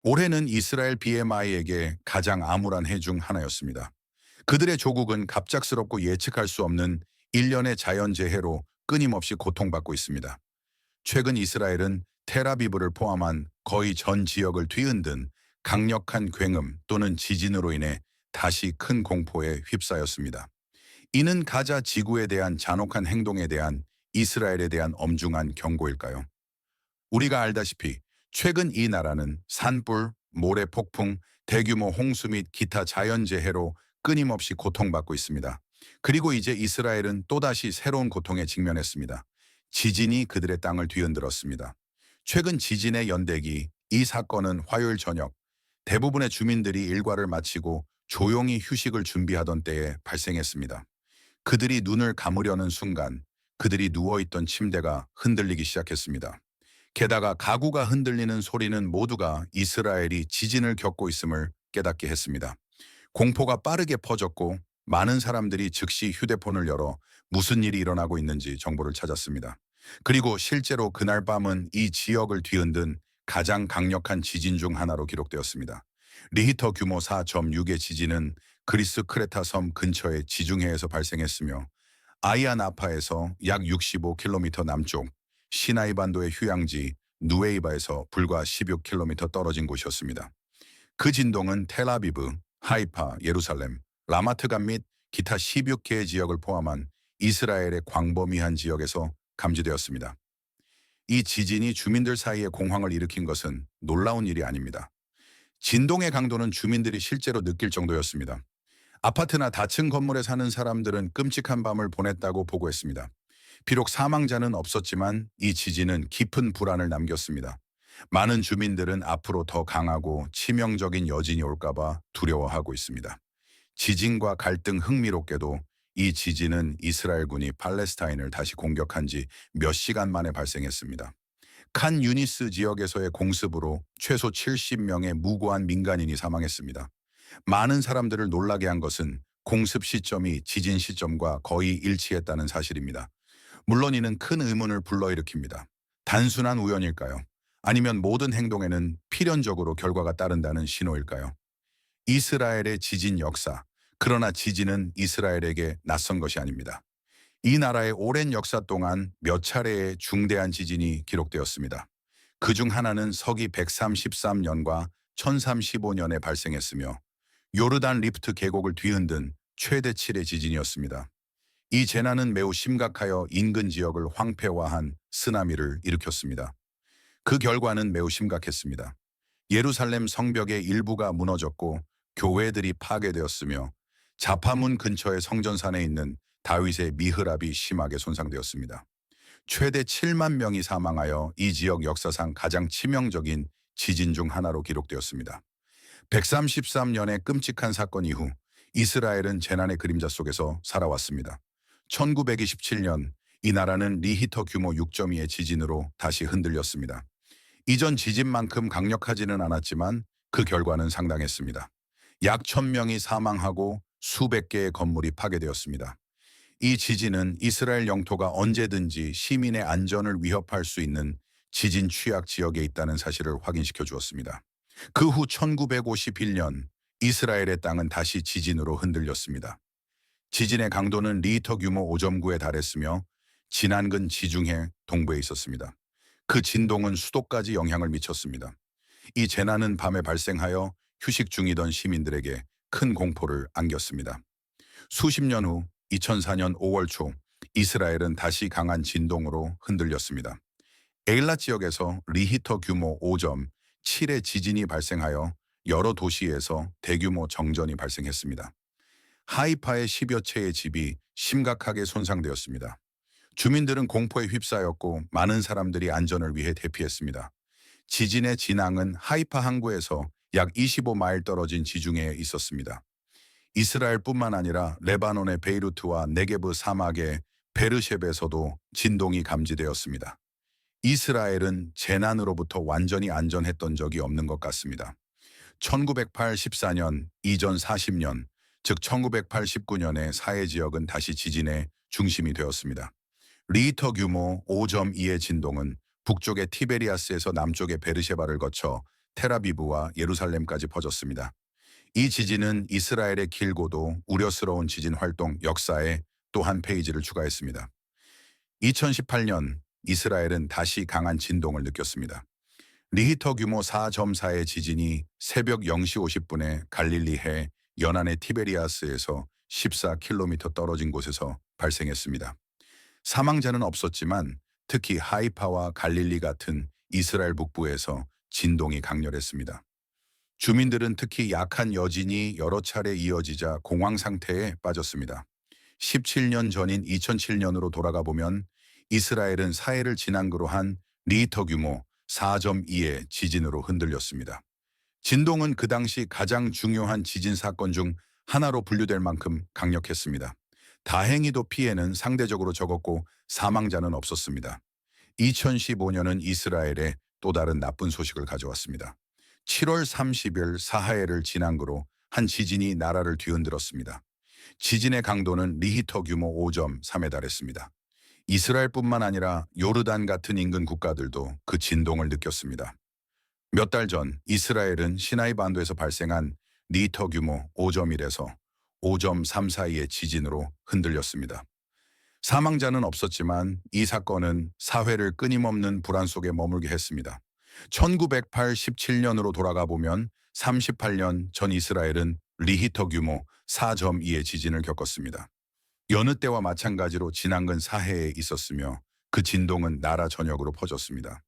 올해는 이스라엘 BMI에게 가장 암울한 해 중 하나였습니다. 그들의 조국은 갑작스럽고 예측할 수 없는 일련의 자연재해로 끊임없이 고통받고 있습니다. 최근 이스라엘은 텔아비브를 포함한 거의 전 지역을 뒤흔든 강력한 굉음 또는 지진으로 인해 다시 큰 공포에 휩싸였습니다. 이는 가자 지구에 대한 잔혹한 행동에 대한 이스라엘에 대한 엄중한 경고일까요? 우리가 알다시피 최근 이 나라는 산불, 모래 폭풍, 대규모 홍수 및 기타 자연재해로 끊임없이 고통받고 있습니다. 그리고 이제 이스라엘은 또다시 새로운 고통에 직면했습니다. 지진이 그들의 땅을 뒤흔들었습니다. 최근 지진의 연대기, 이 사건은 화요일 저녁 대부분의 주민들이 일과를 마치고 조용히 휴식을 준비하던 때에 발생했습니다. 그들이 눈을 감으려는 순간 그들이 누워있던 침대가 흔들리기 시작했습니다. 게다가 가구가 흔들리는 소리는 모두가 이스라엘이 지진을 겪고 있음을 깨닫게 했습니다. 공포가 빠르게 퍼졌고 많은 사람들이 즉시 휴대폰을 열어 무슨 일이 일어나고 있는지 정보를 찾았습니다. 그리고 실제로 그날 밤은 이 지역을 뒤흔든 가장 강력한 지진 중 하나로 기록되었습니다. 리히터 규모 4.6의 지진은 그리스 크레타 섬 근처의 지중해에서 발생했으며 아이아나파에서 약 65km 남쪽 시나이 반도의 휴양지 누에이바에서 불과 16km 떨어진 곳이었습니다. 그 진동은 텔아비브, 하이파, 예루살렘, 라마트간 및 기타 16개의 지역을 포함한 이스라엘의 광범위한 지역에서 감지되었습니다. 이 지진이 주민들 사이에 공황을 일으킨 것은 놀라운 일이 아닙니다. 진동의 강도는 주민들이 실제로 느낄 정도였습니다. 아파트나 다층 건물에 사는 사람들은 끔찍한 밤을 보냈다고 보고했습니다. 비록 사망자는 없었지만 이 지진은 깊은 불안을 남겼습니다. 많은 주민들은 앞으로 더 강하고 치명적인 여진이 올까봐 두려워하고 있습니다. 지진과 갈등 흥미롭게도 이 지진은 이스라엘군이 팔레스타인을 다시 공격한 지 몇 시간 만에 발생했습니다. 칸 유니스 지역에서의 공습으로 최소 70명의 무고한 민간인이 사망했습니다. 많은 사람들을 놀라게 한 것은 공습 시점이 지진 시점과 거의 일치했다는 사실입니다. 물론 이는 큰 의문을 불러일으킵니다. 단순한 우연일까요? 아니면 모든 행동에는 필연적으로 결과가 따른다는 신호일까요? 이스라엘의 지진 역사. 그러나 지진은 이스라엘에게 낯선 것이 아닙니다. 이 나라의 오랜 역사 동안 몇 차례의 중대한 지진이 기록되었습니다. 그중 하나는 서기 133년과 1035년에 발생했으며 요르단 리프트 계곡을 뒤흔든 최대 7의 지진이었습니다. 이 재난은 매우 심각하여 인근 지역을 황폐화한 쓰나미를 일으켰습니다. 그 결과는 매우 심각했습니다. 예루살렘 성벽의 일부가 무너졌고 교회들이 파괴되었으며 자파문 근처의 성전산에 있는 다윗의 미흐랍이 심하게 손상되었습니다. 최대 7만 명이 사망하여 이 지역 역사상 가장 치명적인 지진 중 하나로 기록되었습니다. 133년의 끔찍한 사건 이후 이스라엘은 재난의 그림자 속에서 살아왔습니다. 1927년 이 나라는 리히터 규모 6.2의 지진으로 다시 흔들렸습니다. 이전 지진만큼 강력하지는 않았지만 그 결과는 상당했습니다. 약 1000명이 사망하고 수백 개의 건물이 파괴되었습니다. 이 지진은 이스라엘 영토가 언제든지 시민의 안전을 위협할 수 있는 지진 취약 지역에 있다는 사실을 확인시켜 주었습니다. 그 후 1951년 이스라엘의 땅은 다시 지진으로 흔들렸습니다. 지진의 강도는 리히터 규모 5.9에 달했으며 진안근 지중해 동부에 있었습니다. 그 진동은 수도까지 영향을 미쳤습니다. 이 재난은 밤에 발생하여 휴식 중이던 시민들에게 큰 공포를 안겼습니다. 수십 년 후 2004년 5월 초 이스라엘은 다시 강한 진동으로 흔들렸습니다. 에일랏 지역에서 리히터 규모 5.7의 지진이 발생하여 여러 도시에서 대규모 정전이 발생했습니다. 하이파의 10여 채의 집이 심각하게 손상되었습니다. 주민들은 공포에 휩싸였고 많은 사람들이 안전을 위해 대피했습니다. 지진의 진앙은 하이파 항구에서 약 25마일 떨어진 지중해에 있었습니다. 이스라엘뿐만 아니라 레바논의 베이루트와 네게브 사막의 베르셰베에서도 진동이 감지되었습니다. 이스라엘은 재난으로부터 완전히 안전했던 적이 없는 것 같습니다. 1984년 이전 40년, 즉 1989년의 사해 지역은 다시 지진의 중심이 되었습니다. 리히터 규모 5.2의 진동은 북쪽의 티베리아스에서 남쪽의 베르셰바를 거쳐 텔아비브와 예루살렘까지 퍼졌습니다. 이 지진은 이스라엘의 길고도 우려스러운 지진 활동 역사에 또 한 페이지를 추가했습니다. 2018년 이스라엘은 다시 강한 진동을 느꼈습니다. 리히터 규모 4.4의 지진이 새벽 0시 50분에 갈릴리해 연안의 티베리아스에서 14km 떨어진 곳에서 발생했습니다. 사망자는 없었지만 특히 하이파와 갈릴리 같은 이스라엘 북부에서 진동이 강렬했습니다. 주민들은 특히 약한 여진이 여러 차례 이어지자 공황 상태에 빠졌습니다. 17년 전인 2007년으로 돌아가 보면 이스라엘은 사해를 진앙으로 한 리히터 규모 4.2의 지진으로 흔들렸습니다. 진동은 그 당시 가장 중요한 지진 사건 중 하나로 분류될 만큼 강력했습니다. 다행히도 피해는 상대적으로 적었고 사망자는 없었습니다. 2015년은 이스라엘에 또 다른 나쁜 소식을 가져왔습니다. 7월 30일 사하해를 진앙으로 한 지진이 나라를 뒤흔들었습니다. 지진의 강도는 리히터 규모 5.3에 달했습니다. 이스라엘뿐만 아니라 요르단 같은 인근 국가들도 그 진동을 느꼈습니다. 몇 달 전 이스라엘은 시나이 반도에서 발생한 리히터 규모 5.1에서 5.3 사이의 지진으로 흔들렸습니다. 사망자는 없었지만 이 사건은 사회를 끊임없는 불안 속에 머물게 했습니다. 1987년으로 돌아가 보면 38년 전 이스라엘은 리히터 규모 4.2의 지진을 겪었습니다. 여느 때와 마찬가지로 진앙근 사해에 있었으며 그 진동은 나라 전역으로 퍼졌습니다.